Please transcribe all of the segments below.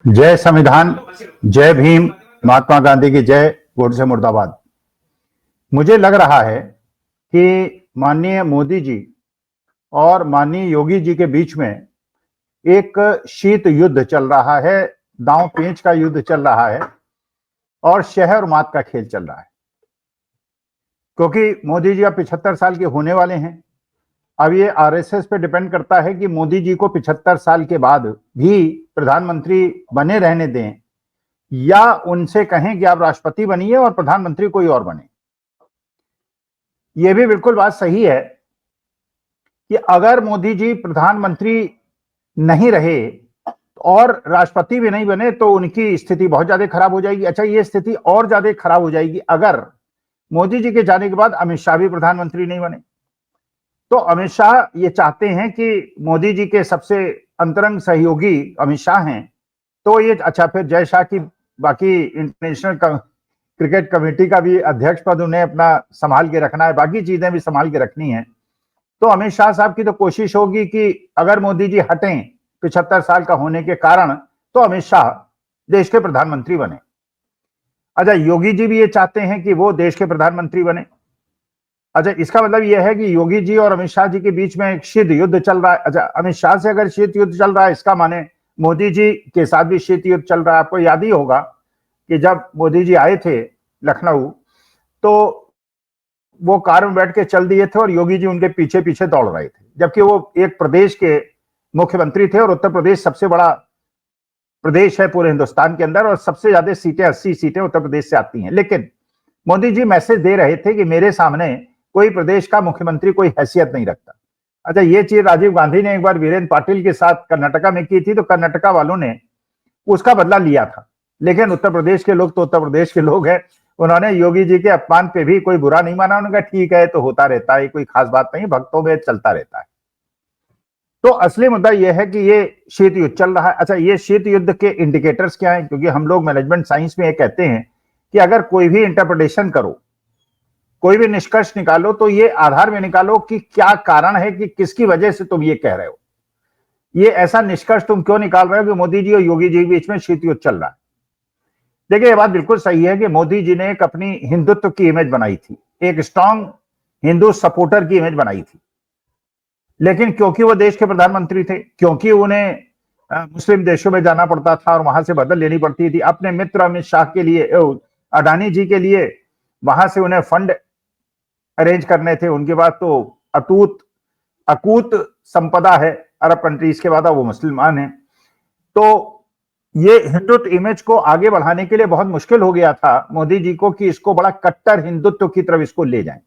जय संविधान, जय भीम, महात्मा गांधी की जय, गोडसे मुर्दाबाद। मुझे लग रहा है कि माननीय मोदी जी और माननीय योगी जी के बीच में एक शीत युद्ध चल रहा है, दांव पेंच का युद्ध चल रहा है और शहर मात का खेल चल रहा है। क्योंकि मोदी जी अब 75 साल के होने वाले हैं। अब ये आरएसएस पे डिपेंड करता है कि मोदी जी को 75 साल के बाद भी प्रधानमंत्री बने रहने दें या उनसे कहें कि आप राष्ट्रपति बनिए और प्रधानमंत्री कोई और बने। यह भी बिल्कुल बात सही है कि अगर मोदी जी प्रधानमंत्री नहीं रहे और राष्ट्रपति भी नहीं बने तो उनकी स्थिति बहुत ज्यादा खराब हो जाएगी। अच्छा, ये स्थिति और ज्यादा खराब हो जाएगी अगर मोदी जी के जाने के बाद अमित शाह भी प्रधानमंत्री नहीं बने। तो अमित शाह ये चाहते हैं कि मोदी जी के सबसे अंतरंग सहयोगी अमित शाह हैं, तो ये अच्छा फिर जय शाह की बाकी इंटरनेशनल क्रिकेट कमेटी का भी अध्यक्ष पद उन्हें अपना संभाल के रखना है, बाकी चीजें भी संभाल के रखनी है। तो अमित शाह साहब की तो कोशिश होगी कि अगर मोदी जी हटें 75 साल का होने के कारण तो अमित शाह देश के प्रधानमंत्री बने। अच्छा, योगी जी भी ये चाहते हैं कि वो देश के प्रधानमंत्री बने। अच्छा, इसका मतलब यह है कि योगी जी और अमित शाह जी के बीच में एक शीत युद्ध चल रहा है। अच्छा, अमित शाह से अगर शीत युद्ध चल रहा है, इसका माने मोदी जी के साथ भी शीत युद्ध चल रहा है। आपको याद ही होगा कि जब मोदी जी आए थे लखनऊ तो वो कार में बैठ के चल दिए थे और योगी जी उनके पीछे पीछे दौड़ रहे थे, जबकि वो एक प्रदेश के मुख्यमंत्री थे और उत्तर प्रदेश सबसे बड़ा प्रदेश है पूरे हिंदुस्तान के अंदर और सबसे ज्यादा सीटें 80 सीटें उत्तर प्रदेश से आती हैं। लेकिन मोदी जी मैसेज दे रहे थे कि मेरे सामने कोई प्रदेश का मुख्यमंत्री कोई हैसियत नहीं रखता। अच्छा, ये चीज राजीव गांधी ने एक बार वीरेंद्र पाटिल के साथ कर्नाटका में की थी, तो कर्नाटका वालों ने उसका बदला लिया था। लेकिन उत्तर प्रदेश के लोग तो उत्तर प्रदेश के लोग हैं, उन्होंने योगी जी के अपमान पे भी कोई बुरा नहीं माना। उन्होंने कहा ठीक है, तो होता रहता है, कोई खास बात नहीं, भक्तों में चलता रहता है। तो असली मुद्दा यह है कि ये शीत युद्ध चल रहा है। अच्छा, ये शीत युद्ध के इंडिकेटर्स क्या हैं? क्योंकि हम लोग मैनेजमेंट साइंस में ये कहते हैं कि अगर कोई भी इंटरप्रिटेशन करो, कोई भी निष्कर्ष निकालो, तो ये आधार में निकालो कि क्या कारण है, कि किसकी वजह से तुम ये कह रहे हो। ये ऐसा निष्कर्ष तुम क्यों निकाल रहे हो कि मोदी जी और योगी जी के बीच में शीत युद्ध चल रहा है। देखिए, ये बात बिल्कुल सही है कि मोदी जी ने एक अपनी हिंदुत्व की इमेज बनाई थी, एक स्ट्रांग हिंदू सपोर्टर की इमेज बनाई थी। लेकिन क्योंकि वो देश के प्रधानमंत्री थे, क्योंकि उन्हें मुस्लिम देशों में जाना पड़ता था और वहां से बदल लेनी पड़ती थी अपने मित्र अमित शाह के लिए, अडानी जी के लिए वहां से उन्हें फंड अरेंज करने थे। उनके बाद तो अकूत संपदा है अरब कंट्रीज के बाद, वो मुसलमान हैं। तो ये हिंदुत्व इमेज को आगे बढ़ाने के लिए बहुत मुश्किल हो गया था मोदी जी को कि इसको बड़ा कट्टर हिंदुत्व की तरफ इसको ले जाएं।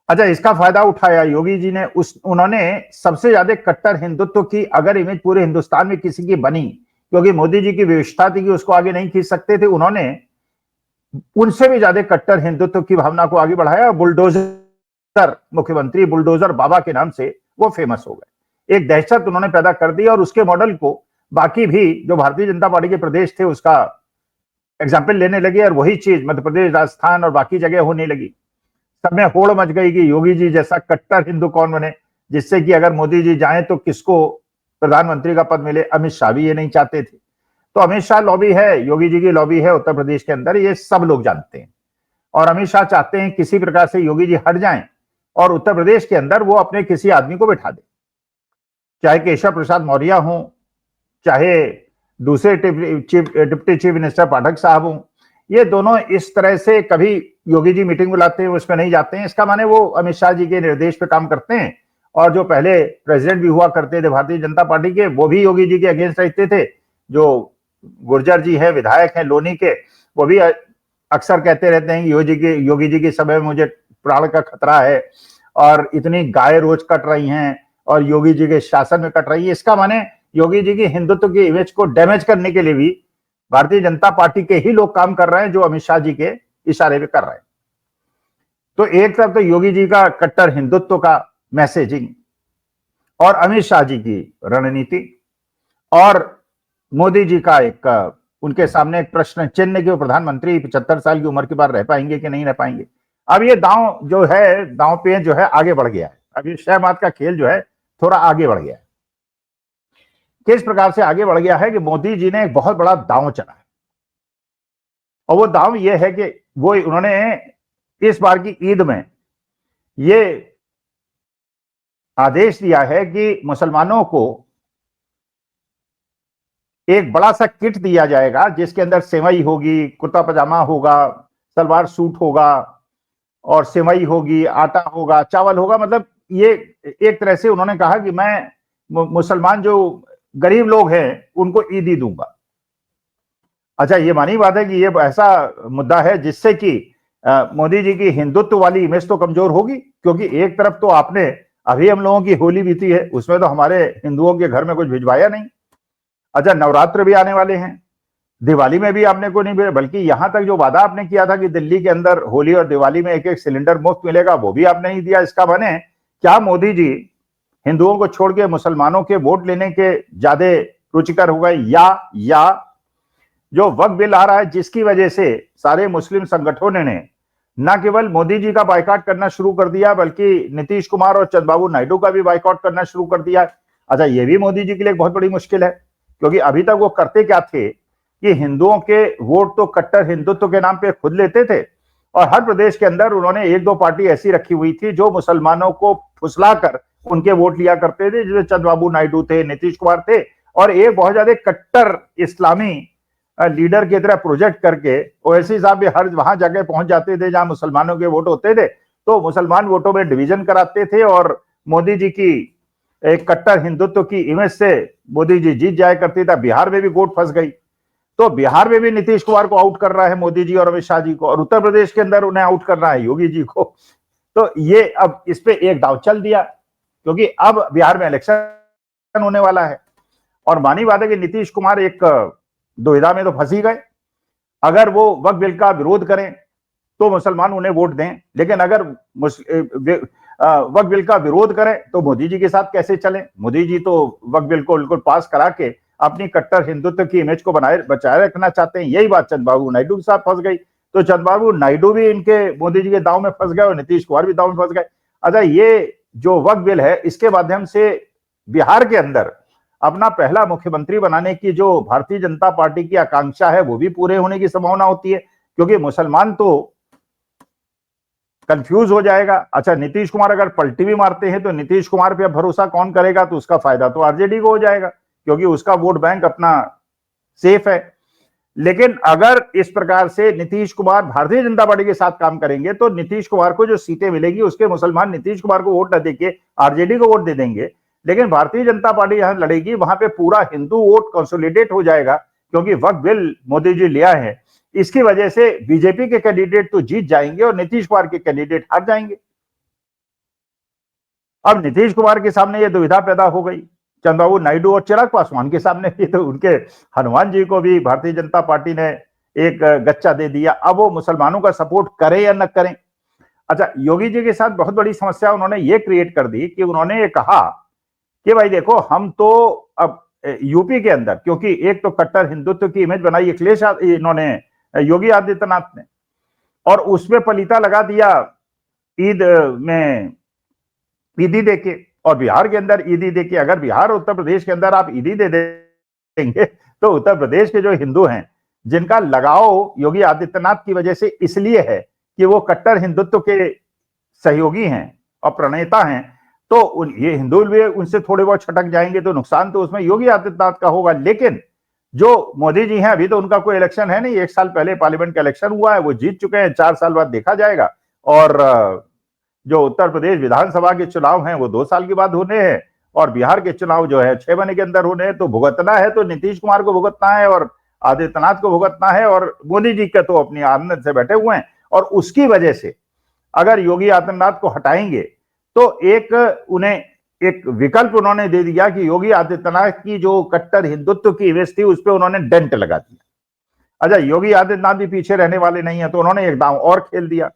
अच्छा, इसका फायदा उठाया योगी जी ने। उन्होंने सबसे ज्यादा कट्टर हिंदुत्व की अगर इमेज पूरे हिंदुस्तान में किसी की बनी, क्योंकि मोदी जी की विवशता थी कि उसको आगे नहीं खींच सकते थे, उन्होंने उनसे भी ज्यादा कट्टर हिंदुत्व की भावना को आगे बढ़ाया। बुलडोजर मुख्यमंत्री, बुलडोजर बाबा के नाम से वो फेमस हो गए। एक दहशत उन्होंने पैदा कर दी और उसके मॉडल को बाकी भी जो भारतीय जनता पार्टी के प्रदेश थे उसका एग्जाम्पल लेने लगे और वही चीज मध्य प्रदेश, राजस्थान और बाकी जगह होने लगी। सब में होड़ मच गई कि योगी जी जैसा कट्टर हिंदू कौन बने, जिससे कि अगर मोदी जी जाएं तो किसको प्रधानमंत्री का पद मिले। अमित शाह भी ये नहीं चाहते थे। तो अमित शाह लॉबी है, योगी जी की लॉबी है उत्तर प्रदेश के अंदर, ये सब लोग जानते हैं। और अमित शाह चाहते हैं किसी प्रकार से योगी जी हट जाएं और उत्तर प्रदेश के अंदर वो अपने किसी आदमी को बिठा दे, चाहे केशव प्रसाद मौर्य हो, चाहे दूसरे डिप्टी चीफ मिनिस्टर पाठक साहब हों। ये दोनों इस तरह से कभी योगी जी मीटिंग बुलाते हैं उसमें नहीं जाते हैं, इसका माने वो अमित शाह जी के निर्देश पे काम करते हैं। और जो पहले प्रेसिडेंट भी हुआ करते थे भारतीय जनता पार्टी के, वो भी योगी जी के अगेंस्ट रहते थे। जो गुर्जर जी है, विधायक हैं लोनी के, वो भी अक्सर कहते रहते हैं योगी जी की समय में मुझे प्राण का खतरा है और इतनी गाय रोज कट रही हैं और योगी जी के शासन में कट रही है। इसका माने योगी जी की हिंदुत्व की इमेज को डैमेज करने के लिए भी भारतीय जनता पार्टी के ही लोग काम कर रहे हैं, जो अमित शाह जी के इशारे पे कर रहे हैं। तो एक तरफ तो योगी जी का कट्टर हिंदुत्व का मैसेजिंग और अमित शाह जी की रणनीति और मोदी जी का एक उनके सामने एक प्रश्न चिन्ह कि वो प्रधानमंत्री 75 साल की उम्र के बाद रह पाएंगे कि नहीं रह पाएंगे। अब ये दांव जो है, दांव पे जो है आगे बढ़ गया है। अब ये शह मात का खेल जो है थोड़ा आगे बढ़ गया है। किस प्रकार से आगे बढ़ गया है कि मोदी जी ने एक बहुत बड़ा दांव चला है, और वो दांव ये है कि वो उन्होंने इस बार की ईद में ये आदेश दिया है कि मुसलमानों को एक बड़ा सा किट दिया जाएगा जिसके अंदर सेवई होगी, कुर्ता पजामा होगा, सलवार सूट होगा, और सेवई होगी, आटा होगा, चावल होगा। मतलब ये एक तरह से उन्होंने कहा कि मैं मुसलमान जो गरीब लोग हैं उनको ईदी दूंगा। अच्छा, ये मानी बात है कि ये ऐसा मुद्दा है जिससे कि मोदी जी की हिंदुत्व वाली इमेज तो कमजोर होगी, क्योंकि एक तरफ तो आपने अभी हम लोगों की होली बीती है, उसमें तो हमारे हिंदुओं के घर में कुछ भिजवाया नहीं। अच्छा, नवरात्र भी आने वाले हैं, दिवाली में भी आपने को नहीं भेजा, बल्कि यहां तक जो वादा आपने किया था कि दिल्ली के अंदर होली और दिवाली में एक एक सिलेंडर मुफ्त मिलेगा, वो भी आपने नहीं दिया। इसका माने क्या मोदी जी हिंदुओं को छोड़ के मुसलमानों के वोट लेने के ज्यादा रुचिकर हो गए, या जो वक्फ बिल आ रहा है जिसकी वजह से सारे मुस्लिम संगठनों ने न केवल मोदी जी का बायकॉट करना शुरू कर दिया, बल्कि नीतीश कुमार और चंद्रबाबू नायडू का भी बायकॉट करना शुरू कर दिया। अच्छा, ये भी मोदी जी के लिए बहुत बड़ी मुश्किल है, क्योंकि अभी तक वो करते क्या थे कि हिंदुओं के वोट तो कट्टर हिंदुत्व के नाम पे खुद लेते थे, और हर प्रदेश के अंदर उन्होंने एक दो पार्टी ऐसी रखी हुई थी जो मुसलमानों को फुसलाकर उनके वोट लिया करते थे, जिसमें चंद्रबाबू नायडू थे, नीतीश कुमार थे, और एक बहुत ज्यादा कट्टर इस्लामी लीडर की तरह प्रोजेक्ट करके ओवैसी साहब भी हर वहां जगह पहुंच जाते थे जहां मुसलमानों के वोट होते थे, तो मुसलमान वोटों में डिवीजन कराते थे, और मोदी जी की एक कट्टर हिंदुत्व की इमेज से मोदी जी जीत जाया करती था। बिहार में भी वोट फंस गई, तो बिहार में भी नीतीश कुमार को आउट कर रहा है मोदी जी और अमित शाह जी को, और उत्तर प्रदेश के अंदर उन्हें आउट कर रहा है योगी जी को। तो ये अब इस पे एक दाव चल दिया, क्योंकि अब बिहार में इलेक्शन होने वाला है, और मानी बात है कि नीतीश कुमार एक दुविधा में तो फंस ही गए। अगर वो वक्फ बिल का विरोध करें तो मुसलमान उन्हें वोट दें, लेकिन अगर वक्फ बिल का विरोध करें तो मोदी जी के साथ कैसे चलें? मोदी जी तो वक्फ बिल को बिल्कुल पास करा के अपनी कट्टर हिंदुत्व की इमेज को बचाए रखना चाहते हैं। यही बात चंद्रबाबू नायडू के साथ फंस गई, तो चंद्रबाबू नायडू भी इनके मोदी जी के दांव में फंस गए और नीतीश कुमार भी दांव में फंस गए। अच्छा, ये जो वक्फ बिल है इसके माध्यम से बिहार के अंदर अपना पहला मुख्यमंत्री बनाने की जो भारतीय जनता पार्टी की आकांक्षा है वो भी पूरे होने की संभावना होती है, क्योंकि मुसलमान तो कंफ्यूज हो जाएगा। अच्छा, नीतीश कुमार अगर पलटी भी मारते हैं तो नीतीश कुमार पे अब भरोसा कौन करेगा? तो उसका फायदा तो आरजेडी को हो जाएगा, क्योंकि उसका वोट बैंक अपना सेफ है। लेकिन अगर इस प्रकार से नीतीश कुमार भारतीय जनता पार्टी के साथ काम करेंगे तो नीतीश कुमार को जो सीटें मिलेगी उसके मुसलमान नीतीश कुमार को वोट न देके आरजेडी को वोट दे देंगे, लेकिन भारतीय जनता पार्टी यहां लड़ेगी, वहां पे पूरा हिंदू वोट कंसोलिडेट हो जाएगा, क्योंकि वक्फ बिल मोदी जी लिया है। इसकी वजह से बीजेपी के कैंडिडेट तो जीत जाएंगे और नीतीश कुमार के कैंडिडेट हार जाएंगे। अब नीतीश कुमार के सामने यह दुविधा पैदा हो गई, चंद्रबाबू नायडू और चिराग पासवान के सामने भी, तो उनके हनुमान जी को भी भारतीय जनता पार्टी ने एक गच्चा दे दिया। अब वो मुसलमानों का सपोर्ट करें या न करें। अच्छा, योगी जी के साथ बहुत बड़ी समस्या उन्होंने ये क्रिएट कर दी कि उन्होंने ये कहा कि भाई देखो, हम तो अब यूपी के अंदर, क्योंकि एक तो कट्टर हिंदुत्व की इमेज बनाई अखिलेश इन्होंने योगी आदित्यनाथ ने, और उसमें पलीता लगा दिया ईद में ईदी देके, और बिहार के अंदर ईदी देके। अगर बिहार और उत्तर प्रदेश के अंदर आप ईदी दे देंगे तो उत्तर प्रदेश के जो हिंदू हैं जिनका लगाव योगी आदित्यनाथ की वजह से इसलिए है कि वो कट्टर हिंदुत्व के सहयोगी हैं और प्रणेता हैं, तो ये हिंदू भी उनसे थोड़े बहुत छटक जाएंगे, तो नुकसान तो उसमें योगी आदित्यनाथ का होगा। लेकिन जो मोदी जी हैं, अभी तो उनका कोई इलेक्शन है नहीं, 1 साल पहले पार्लियामेंट का इलेक्शन हुआ है, वो जीत चुके हैं, 4 साल बाद देखा जाएगा। और जो उत्तर प्रदेश विधानसभा के चुनाव हैं वो 2 साल के बाद होने हैं, और बिहार के चुनाव जो है 6 महीने के अंदर होने हैं। तो भुगतना है तो नीतीश कुमार को भुगतना है और आदित्यनाथ को भुगतना है, और मोदी जी का तो अपनी आनंद से बैठे हुए हैं। और उसकी वजह से अगर योगी आदित्यनाथ को हटाएंगे तो उन्हें एक विकल्प उन्होंने दे दिया कि योगी आदित्यनाथ की जो कट्टर हिंदुत्व की इमेज थी उस पर उन्होंने डेंट लगा दिया। अच्छा, योगी आदित्यनाथ भी पीछे रहने वाले नहीं है, तो उन्होंने एक दांव और खेल दिया।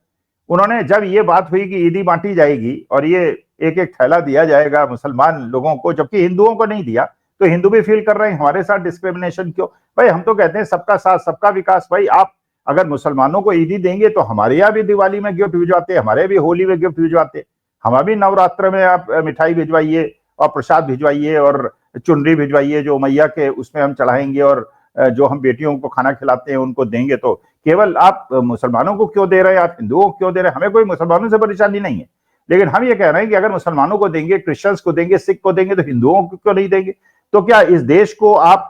उन्होंने जब ये बात हुई कि ईदी बांटी जाएगी और ये एक एक थैला दिया जाएगा मुसलमान लोगों को, जबकि हिंदुओं को नहीं दिया, तो हिंदू भी फील कर रहे हैं हमारे साथ डिस्क्रिमिनेशन क्यों? भाई हम तो कहते हैं सबका साथ सबका विकास। भाई आप अगर मुसलमानों को ईदी देंगे तो हमारे यहाँ भी दिवाली में गिफ्ट भिजवाते, हमारे भी होली में गिफ्ट भिजवाते, हमारे भी नवरात्र में आप मिठाई भिजवाइए और प्रसाद भिजवाइए और चुनरी भिजवाइए जो मैया के उसमें हम चढ़ाएंगे और जो हम बेटियों को खाना खिलाते हैं उनको देंगे। तो केवल आप मुसलमानों को क्यों दे रहे हैं, आप हिंदुओं को क्यों दे रहे हैं? हमें कोई मुसलमानों से परेशानी नहीं है, लेकिन हम ये कह रहे हैं कि अगर मुसलमानों को देंगे, क्रिश्चियंस को देंगे, सिख को देंगे, तो हिंदुओं को क्यों नहीं देंगे? तो क्या इस देश को आप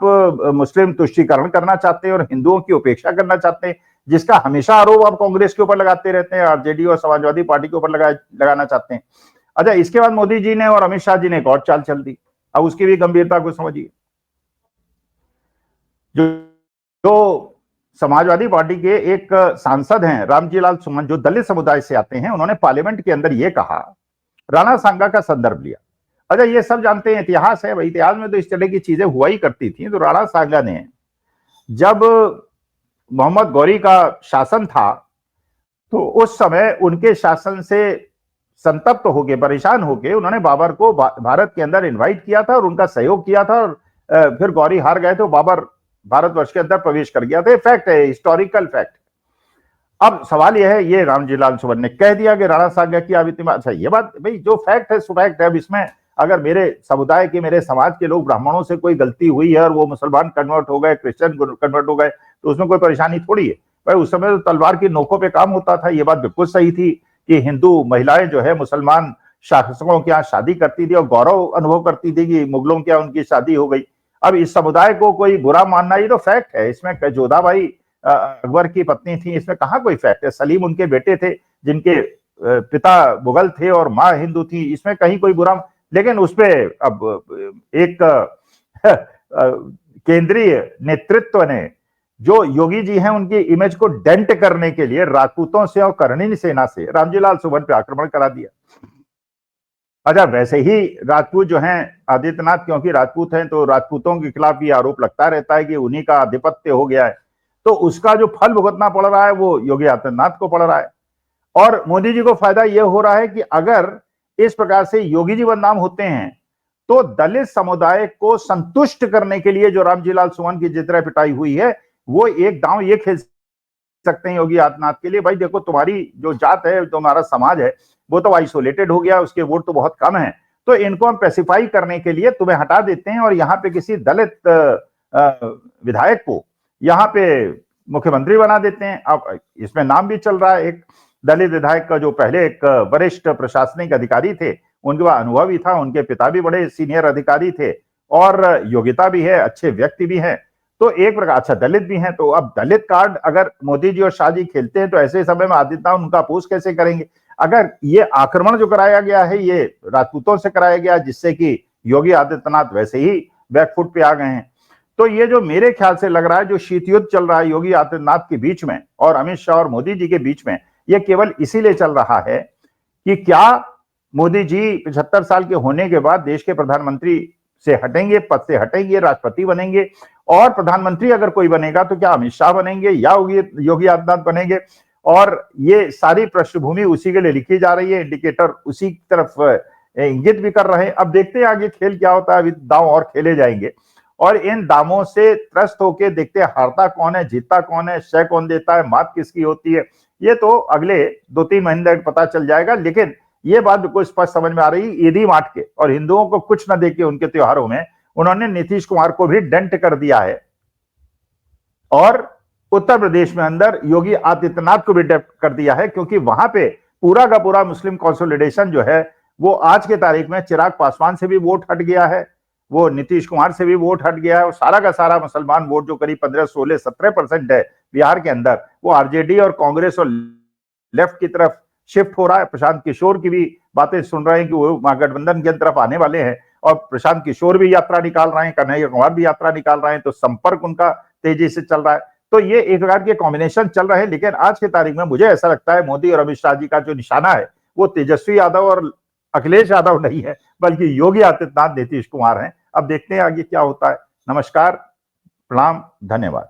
मुस्लिम तुष्टीकरण करना चाहते हैं और हिंदुओं की उपेक्षा करना चाहते हैं, जिसका हमेशा आरोप आप कांग्रेस के ऊपर लगाते रहते हैं, आरजेडी और समाजवादी पार्टी के ऊपर लगाना चाहते हैं? अच्छा, इसके बाद मोदी जी ने और अमित शाह जी ने एक और चाल चल दी। अब उसकी भी गंभीरता को समझिए। जो समाजवादी पार्टी के एक सांसद हैं रामजी लाल सुमन, जो दलित समुदाय से आते हैं, उन्होंने पार्लियामेंट के अंदर यह कहा, राणा सांगा का संदर्भ लिया। अच्छा, ये सब जानते हैं, इतिहास है भाई, इतिहास में तो इस तरह की चीजें हुआ ही करती थी। तो राणा सांगा ने, जब मोहम्मद गौरी का शासन था, तो उस समय उनके शासन से संतप्त होके, परेशान होके, उन्होंने बाबर को भारत के अंदर इनवाइट किया था और उनका सहयोग किया था, और फिर गौरी हार गए तो बाबर भारतवर्ष के अंदर प्रवेश कर गया था। फैक्ट है, हिस्टोरिकल फैक्ट। अब सवाल यह है, ये रामजी लाल सुमन ने कह दिया कि राणा सांगा की आप इतनी, अच्छा ये बात भाई, जो फैक्ट है सो फैक्ट है। अब इसमें अगर मेरे समुदाय के, मेरे समाज के लोग, ब्राह्मणों से कोई गलती हुई है और वो मुसलमान कन्वर्ट हो गए, क्रिश्चियन कन्वर्ट हो गए, तो उसमें कोई परेशानी थोड़ी है भाई। उस समय तो तलवार की नोकों पे काम होता था। ये बात बिल्कुल सही थी कि हिंदू महिलाएं जो है मुसलमान शासकों के यहाँ शादी करती थी और गौरव अनुभव करती थी कि मुगलों के यहाँ उनकी शादी हो गई। अब इस समुदाय को कोई बुरा मानना, ये तो फैक्ट है। इसमें जोधाबाई अकबर की पत्नी थी, इसमें कहाँ कोई फैक्ट है? सलीम उनके बेटे थे, जिनके पिता मुगल थे और माँ हिंदू थी, इसमें कहीं कोई बुरा। लेकिन उसपे अब एक केंद्रीय नेतृत्व ने, जो योगी जी हैं, उनकी इमेज को डेंट करने के लिए राजपूतों से और कर्णिन सेना से रामजी लाल सुमन पे आक्रमण करा दिया। अच्छा, वैसे ही राजपूत जो हैं, आदित्यनाथ क्योंकि राजपूत हैं, तो राजपूतों के खिलाफ ये आरोप लगता रहता है कि उन्हीं का आधिपत्य हो गया है। तो उसका जो फल भुगतना पड़ रहा है वो योगी आदित्यनाथ को पड़ रहा है। और मोदी जी को फायदा यह हो रहा है कि अगर इस प्रकार से योगी जी बदनाम होते हैं, तो दलित समुदाय को संतुष्ट करने के लिए जो रामजी लाल सुमन की जितना पिटाई हुई है, वो एक दांव ये खेल सकते हैं योगी आदित्यनाथ के लिए, भाई देखो तुम्हारी जो जात है, तुम्हारा समाज है, वो तो आइसोलेटेड हो गया, उसके वोट तो बहुत कम है, तो इनको हम पैसिफाई करने के लिए तुम्हें हटा देते हैं और यहाँ पे किसी दलित विधायक को यहाँ पे मुख्यमंत्री बना देते हैं। अब इसमें नाम भी चल रहा है एक दलित विधायक का, जो पहले एक वरिष्ठ प्रशासनिक अधिकारी थे, उनके पास अनुभव भी था, उनके पिता भी बड़े सीनियर अधिकारी थे और योग्यता भी है, अच्छे व्यक्ति भी हैं, तो एक प्रकार अच्छा दलित भी हैं। तो अब दलित कार्ड अगर मोदी जी और शाह जी खेलते हैं, तो ऐसे समय में आदित्यनाथ उनका अपोज कैसे करेंगे? अगर ये आक्रमण जो कराया गया है ये राजपूतों से कराया गया, जिससे कि योगी आदित्यनाथ वैसे ही बैकफुट पे आ गए हैं, तो ये जो मेरे ख्याल से लग रहा है, जो शीत युद्ध चल रहा है योगी आदित्यनाथ के बीच में और अमित शाह और मोदी जी के बीच में, ये केवल इसीलिए चल रहा है कि क्या मोदी जी 75 साल के होने के बाद देश के प्रधानमंत्री से हटेंगे, पद से हटेंगे, राष्ट्रपति बनेंगे, और प्रधानमंत्री अगर कोई बनेगा तो क्या अमित शाह बनेंगे या योगी आदित्यनाथ बनेंगे? और ये सारी पृष्ठभूमि उसी के लिए लिखी जा रही है, इंडिकेटर उसी की तरफ इंगित भी कर रहे हैं। अब देखते हैं आगे खेल क्या होता है, अभी दांव और खेले जाएंगे और इन दामों से त्रस्त होकर देखते हैं हारता कौन है, जीतता कौन है, शय कौन देता है, मात किसकी होती है, ये तो अगले 2-3 महीने तक पता चल जाएगा। लेकिन ये बात बिल्कुल स्पष्ट समझ में आ रही, ईदी माट के और हिंदुओं को कुछ न देके उनके त्योहारों में उन्होंने नीतीश कुमार को भी डेंट कर दिया है और उत्तर प्रदेश में अंदर योगी आदित्यनाथ को भी डेंट कर दिया है, क्योंकि वहां पे पूरा का पूरा मुस्लिम कंसोलिडेशन जो है वो आज के तारीख में चिराग पासवान से भी वोट हट गया है, वो नीतीश कुमार से भी वोट हट गया है और सारा का सारा मुसलमान वोट जो करीब 15-16-17% है बिहार के अंदर, वो आरजेडी और कांग्रेस और लेफ्ट की तरफ शिफ्ट हो रहा है। प्रशांत किशोर की भी बातें सुन रहे हैं कि वो महागठबंधन की तरफ आने वाले हैं और प्रशांत किशोर भी यात्रा निकाल रहे हैं, कन्हैया कुमार भी यात्रा निकाल रहे हैं, तो संपर्क उनका तेजी से चल रहा है। तो ये एक प्रकार के कॉम्बिनेशन चल रहे हैं। लेकिन आज की तारीख में मुझे ऐसा लगता है मोदी और अमित शाह जी का जो निशाना है वो तेजस्वी यादव और अखिलेश यादव नहीं है, बल्कि योगी आदित्यनाथ, नीतीश कुमार हैं। अब देखते हैं आगे क्या होता है। नमस्कार, प्रणाम, धन्यवाद।